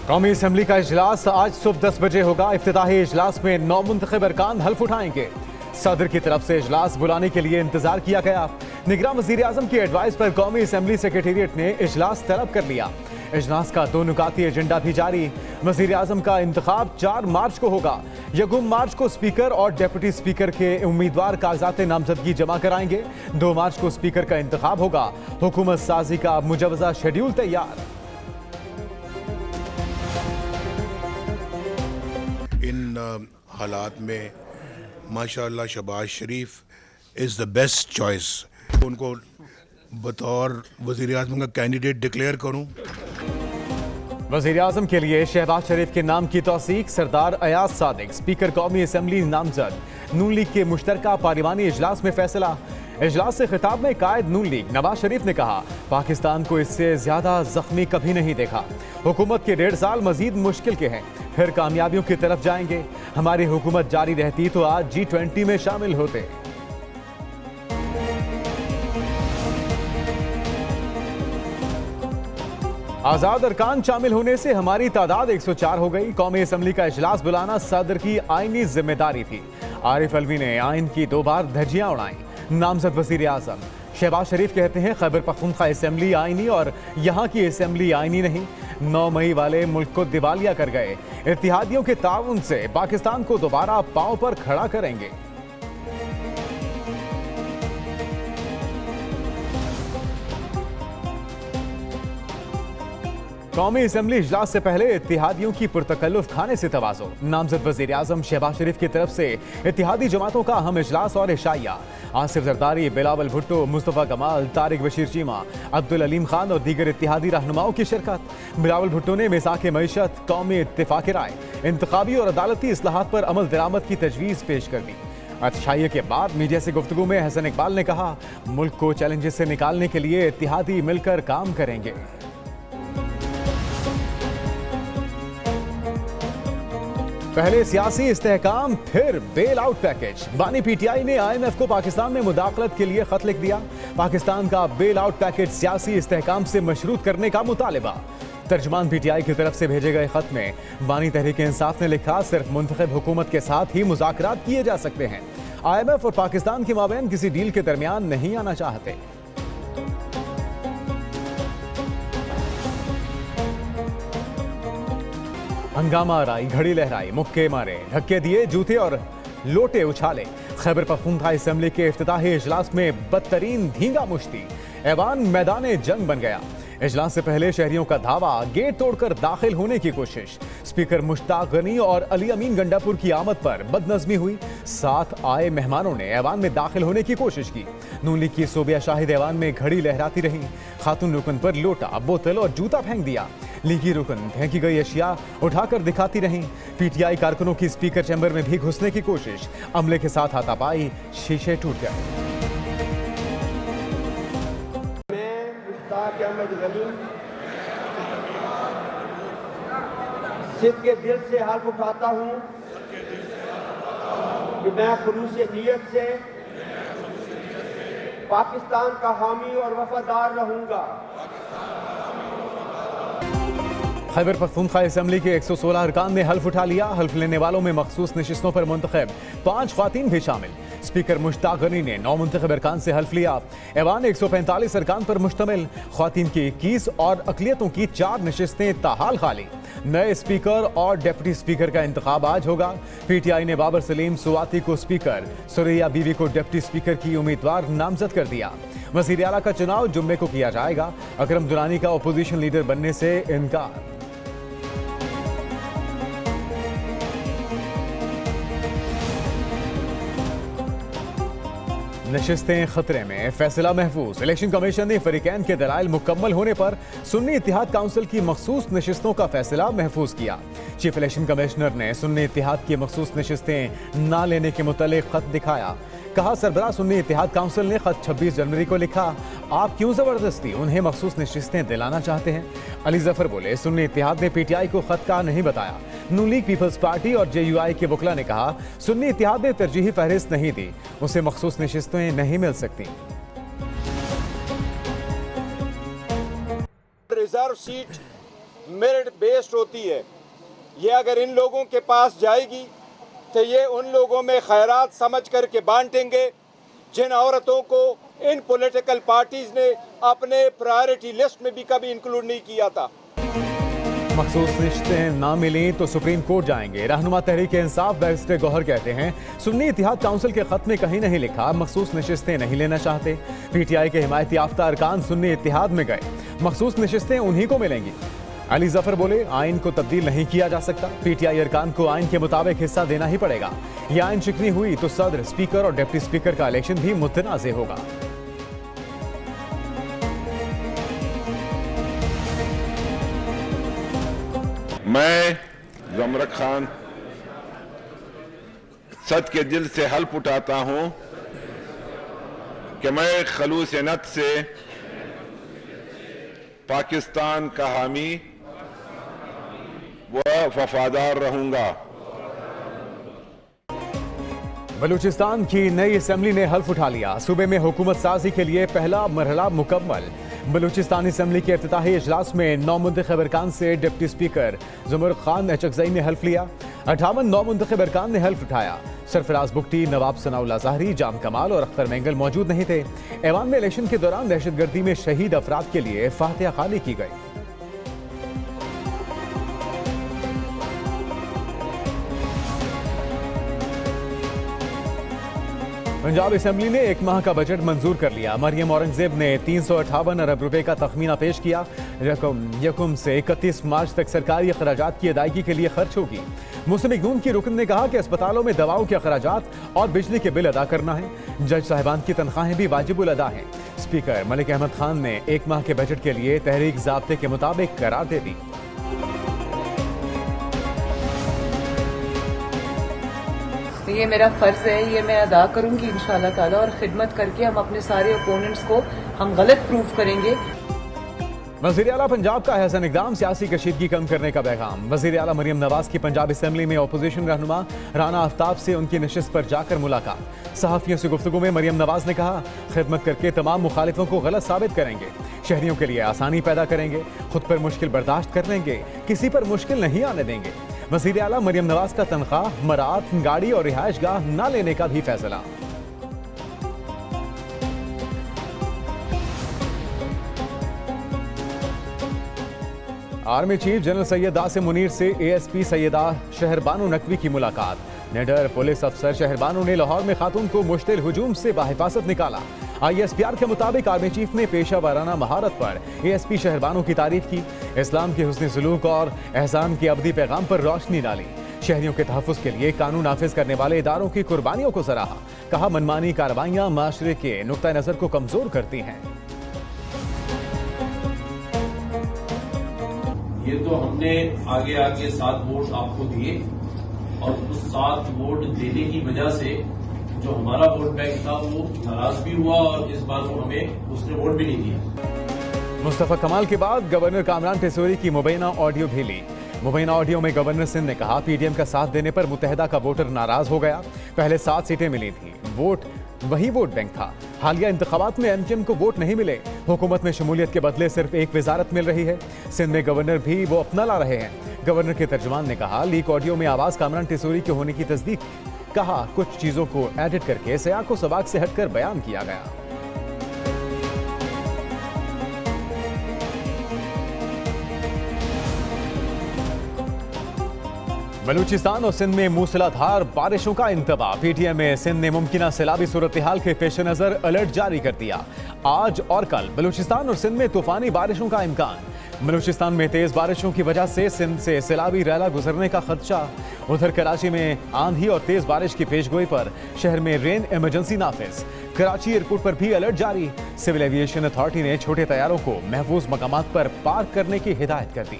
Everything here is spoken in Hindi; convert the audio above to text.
कौमी असम्बली का इजलास आज सुबह 10 बजे होगा। इफ्तिताही इजलास में 9 मुंतखब अरकान हल्फ उठाएंगे। सदर की तरफ से इजलास बुलाने के लिए इंतजार किया गया। निगरान वजीर आजम की एडवाइस पर कौमी असम्बली सेक्रेटेरिएट ने इजलास तलब कर लिया। इजलास का 2 नुकाती एजेंडा भी जारी। वजीर आजम का इंतखाब 4 मार्च को होगा। 1 मार्च को स्पीकर और डेप्यूटी स्पीकर के उम्मीदवार कागजात नामजदगी जमा कराएंगे। 2 मार्च को स्पीकर का इंतखाब होगा। हुकूमत साजी का मुजवजा शेड्यूल तैयार। इन हालात में माशाअल्लाह शहबाज शरीफ इज़ द बेस्ट चॉइस। उनको बतौर वज़ीर आज़म का कैंडिडेट डिक्लेयर करूं। वज़ीर आज़म के लिए शहबाज शरीफ के नाम की तौसीक। सरदार अयाज सादिक स्पीकर कौमी असम्बली नामजद। नून लीग के मुश्तरका पार्लिमानी इजलास में फैसला। इजलास से खिताब में कायद नून लीग नवाज शरीफ ने कहा, पाकिस्तान को इससे ज्यादा जख्मी कभी नहीं देखा। हुकूमत के 1.5 साल मजीद मुश्किल के हैं, फिर कामयाबियों की तरफ जाएंगे। हमारी हुकूमत जारी रहती तो आज G20 में शामिल होते। आजाद अरकान शामिल होने से हमारी तादाद 104 हो गई। कौमी असम्बली का इजलास बुलाना सदर की आईनी जिम्मेदारी थी। आरिफ अलवी ने आइन की 2 बार धज्जियां उड़ाई। नामजद वजीर आजम शहबाज शरीफ कहते हैं, खैबर पख्तूनख्वा असम्बली आईनी और यहाँ की असम्बली आईनी नहीं। 9 मई वाले मुल्क को दिवालिया कर गए। इत्तेहादियों के ताउन से पाकिस्तान को दोबारा पांव पर खड़ा करेंगे। कौमी असम्बली इजलास से पहले इत्तेहादियों की पुरतकल्लुफ खाने से तवाज़ो। नामजद वज़ीर आज़म शहबाज शरीफ की तरफ से इत्तेहादी जमातों का अहम इजलास और इशाइया। आसिफ जरदारी, बिलावल भुट्टो, मुस्तफ़ा कमाल, तारिक बशीर चीमा, अब्दुल अलीम खान और दीगर इत्तेहादी रहनुमाओं की शिरकत। बिलावल भुट्टो ने मिसाक मईशत, कौमी इत्तेफाक राय, इंतखाबी और अदालती इस्लाहात पर अमल दरामद की तजवीज़ पेश कर दी। अतशाइये के बाद मीडिया से गुफ्तगू में हसन इकबाल ने कहा, मुल्क को चैलेंजेस से निकालने के लिए इत्तेहादी मिलकर काम करेंगे। पहले सियासी इस्तेहकाम, फिर बेल आउट पैकेज। बानी PTI ने IMF को पाकिस्तान में मुदाखलत के लिए खत लिख दिया। पाकिस्तान का बेल आउट पैकेज सियासी इस्तेहकाम से मशरूत करने का मुतालिबा। तर्जमान PTI की तरफ से भेजे गए खत में बानी तहरीक इंसाफ ने लिखा, सिर्फ मुंतखब हुकूमत के साथ ही मुज़ाकरात किए जा सकते हैं। IMF और पाकिस्तान के माबैन किसी डील के दरमियान नहीं आना चाहते। हंगामा राई, घड़ी लहराई, मुक्के मारे, धक्के दिए, जूते और लोटे उछाले। खैबर पख्तूनख्वा असम्बली के इफ्तिताही इजलास में बदतरीन धींगा मुश्ती। ऐवान मैदान जंग बन गया। इजलास से पहले शहरियों का धावा, गेट तोड़कर दाखिल होने की कोशिश। स्पीकर मुश्ताक गनी और अली अमीन गंडापुर की आमद पर बदनज़मी हुई। साथ आए मेहमानों ने ऐवान में दाखिल होने की कोशिश की। नून लीग की सोबिया शाहिद ऐवान में घड़ी लहराती रही। खातून रुकन पर लोटा, बोतल और जूता फेंक दिया। लीगी रुकन फेंकी गई अशिया उठाकर दिखाती रहीं। PTI कारकुनों की स्पीकर चैम्बर में भी घुसने की कोशिश। अमले के साथ हाथापाई, शीशे टूट गए। सिद्ध के दिल से हल्फ उठाता हूँ कि मैं खुलूस नीयत से पाकिस्तान का हामी और वफादार रहूंगा। खैबर पख्तूनख्वा असम्बली के 116 अरकान ने हल्फ उठा लिया। हल्फ लेने वालों में मखसूस नशिस्तों पर मुंतखब 5 ख्वातीन भी शामिल। स्पीकर मुश्ताक गनी ने 9 मुंतखब अरकान से हल्फ लिया। ऐवान 145 अरकान पर मुश्तमिल। ख्वातीन की 21 और अकलियतों की 4 नशिस्तें ताहाल खाली। नए स्पीकर और डेप्यूटी स्पीकर का इंतखाब आज होगा। PTI ने बाबर सलीम सुवाती को स्पीकर, सुरैया बीवी को डेप्यूटी स्पीकर की उम्मीदवार नामजद कर दिया। वज़ीर आला का चुनाव जुम्मे को किया जाएगा। अकरम दुरानी का अपोजिशन लीडर बनने से इनकार। नशिस्तें खतरे में, फैसला महफूज। इलेक्शन कमीशन ने फरीकैन के दलाइल मुकम्मल होने पर सुन्नी इत्तेहाद काउंसिल की मखसूस नशिस्तों का फैसला महफूज किया। चीफ इलेक्शन कमिश्नर ने सुन्नी इत्तेहाद की मखसूस नशिस्तें ना लेने के मुतालिक खत दिखाया। कहा, सरबराह सुन्नी इत्तेहाद काउंसिल ने खत 26 जनवरी को लिखा, आप क्यों जबरदस्ती उन्हें मखसूस नशिस्तें दिलाना चाहते हैं। अली जफर बोले, सुन्नी इत्तेहाद ने PTI को खत का नहीं बताया। नून लीग, पीपल्स पार्टी और JUI के वकला ने कहा, सुन्नी इत्तेहाद ने तरजीही फहरिस्त नहीं दी, उसे मखसूस नशिस्तें नहीं मिल सकती। रिजर्व सीट मेरिट बेस्ड होती है। ये अगर इन लोगों के पास जाएगी तो ये उन लोगों में खैरात समझ करके बांटेंगे जिन औरतों को इन पॉलिटिकल पार्टीज ने अपने प्रायोरिटी लिस्ट में भी कभी इंक्लूड नहीं किया था। मखसूस रिश्तें ना मिली तो सुप्रीम कोर्ट जाएंगे। रहनुमा तहरीक इंसाफ बैरिस्टर गौहर कहते हैं सुन्नी इत्तेहाद काउंसिल के खत में कहीं नहीं लिखा मखसूस नशिस्तें नहीं लेना चाहते। पीटीआई के हिमायत याफ्ता अरकान सुन्नी इत्तेहाद में गए, मखसूस नशिस्तें उन्हीं को मिलेंगी। अली जफर बोले आइन को तब्दील नहीं किया जा सकता, पीटीआई अरकान को आइन के मुताबिक हिस्सा देना ही पड़ेगा। यह आइन शिकनी हुई तो सदर, स्पीकर और डिप्टी स्पीकर का इलेक्शन भी मुतनाज़े होगा। मैं जमरक खान सच के दिल से हल्फ उठाता हूं कि मैं खलूस नत से पाकिस्तान का हामी व वफादार रहूंगा। बलूचिस्तान की नई असेंबली ने हल्फ उठा लिया, सूबे में हुकूमत साजी के लिए पहला मरहला मुकम्मल। बलूचिस्तान असेंबली के इफ्तिताही इजलास में नौमुंतखब अरकान से डिप्टी स्पीकर जुमर खान एचकजई ने हल्फ लिया। 58 नौमुंतखब अरकान ने हल्फ उठाया। सरफराज बुगटी, नवाब सनाउल्लाह ज़ाहरी, जाम कमाल और अख्तर मेंगल मौजूद नहीं थे। ऐवान में इलेक्शन के दौरान दहशतगर्दी में शहीद अफराद के लिए फातिहा खानी की गई। पंजाब असेंबली ने एक माह का बजट मंजूर कर लिया। मरियम औरंगजेब ने 358 अरब रुपए का तखमीना पेश किया। रकम यकम से 31 मार्च तक सरकारी अखराजात की अदायगी के लिए खर्च होगी। मुस्लिम लीग नून की रुकन ने कहा कि अस्पतालों में दवाओं के अखराजात और बिजली के बिल अदा करना है। जज साहिबान की तनख्वाहें भी वाजिबुल अदा हैं। स्पीकर मलिक अहमद खान ने एक माह के बजट के लिए तहरीक ज़ाब्ते के मुताबिक करार दे दी। ये मेरा फ़र्ज़ है, ये मैं अदा करूंगी इंशाअल्लाह ताला, और खिदमत करके हम अपने सारे ओपोनेंट्स को हम गलत प्रूफ करेंगे। वज़ीर आला पंजाब का एहसन इक़दाम, सियासी कशीदगी कम करने का पैगाम। वज़ीर आला मरियम नवाज की पंजाब असेंबली में अपोजिशन रहनुमा राना आफ्ताब से उनकी नशिस्त पर जाकर मुलाकात। सहाफ़ियों से गुफ्तगू में मरियम नवाज ने कहा खिदमत करके तमाम मुखालिफों को गलत साबित करेंगे, शहरियों के लिए आसानी पैदा करेंगे, खुद पर मुश्किल बर्दाश्त कर लेंगे, किसी पर मुश्किल नहीं आने देंगे। वज़ीर आला मरियम नवाज का तनख्वाह, मरात, गाड़ी और रिहाइश गाह न लेने का भी फैसला। Army chief general Syed Asim Munir से एएसपी सैयदा शहरबानो नकवी की मुलाकात। निडर पुलिस अफसर शहरबानो ने लाहौर में खातून को मुश्तिल हुजूम से बाहिफाजत निकाला। ISPR के मुताबिक आर्मी चीफ ने पेशा वाराना महारत पर एएसपी शहरबानो की तारीफ की। इस्लाम के हुस्न सलूक और एहसान के अबदी पैगाम पर रोशनी डाली। शहरियों के तहफ़्फ़ुज़ के लिए कानून नाफिज करने वाले इदारों की कुर्बानियों को सराहा। कहा मनमानी कार्रवाइयां माशरे के नुक्ता नज़र को कमजोर करती हैं। ये तो हमने आगे आगे 7 वोट आपको दिए और उस 7 वोट देने की वजह से जो हमारा वोट बैंक था वो नाराज भी हुआ और इस बार वो हमें उसने वोट भी नहीं दिया। मुस्तफा कमाल के बाद गवर्नर कामरान टेसोरी की मुबैना ऑडियो भी ली। मुबैना ऑडियो में गवर्नर सिंध ने कहा पीडीएम का साथ देने पर मुत्तहिदा का वोटर नाराज हो गया। पहले 7 सीटें मिली थी, वोट वही वोट बैंक था। हालिया इंतखाबात में एमकेएम को वोट नहीं मिले। हुकूमत में शमूलियत के बदले सिर्फ एक वजारत मिल रही है। सिंध में गवर्नर भी वो अपना ला रहे हैं। गवर्नर के तर्जुमान ने कहा लीक ऑडियो में आवाज कामरान टेसोरी के होने की तस्दीक। कहा कुछ चीजों को एडिट करके सियाक व सबाक से हटकर बयान किया गया। बलूचिस्तान और सिंध में मूसलाधार बारिशों का इंतबाह। पीटीएम में सिंध ने मुमकिन सैलाबी सूरत हाल के पेश नजर अलर्ट जारी कर दिया। आज और कल बलूचिस्तान और सिंध में तूफानी बारिशों का इम्कान। बलूचिस्तान में तेज बारिशों की वजह से सिंध से सैलाबी रैला गुजरने का खदशा। उधर कराची में आंधी और तेज बारिश की पेशगोई पर शहर में रेन इमरजेंसी नाफिज। कराची एयरपोर्ट पर भी अलर्ट जारी। सिविल एविएशन अथॉरिटी ने छोटे तैयारों को महफूज मकामात पर पार्क करने की हिदायत कर दी।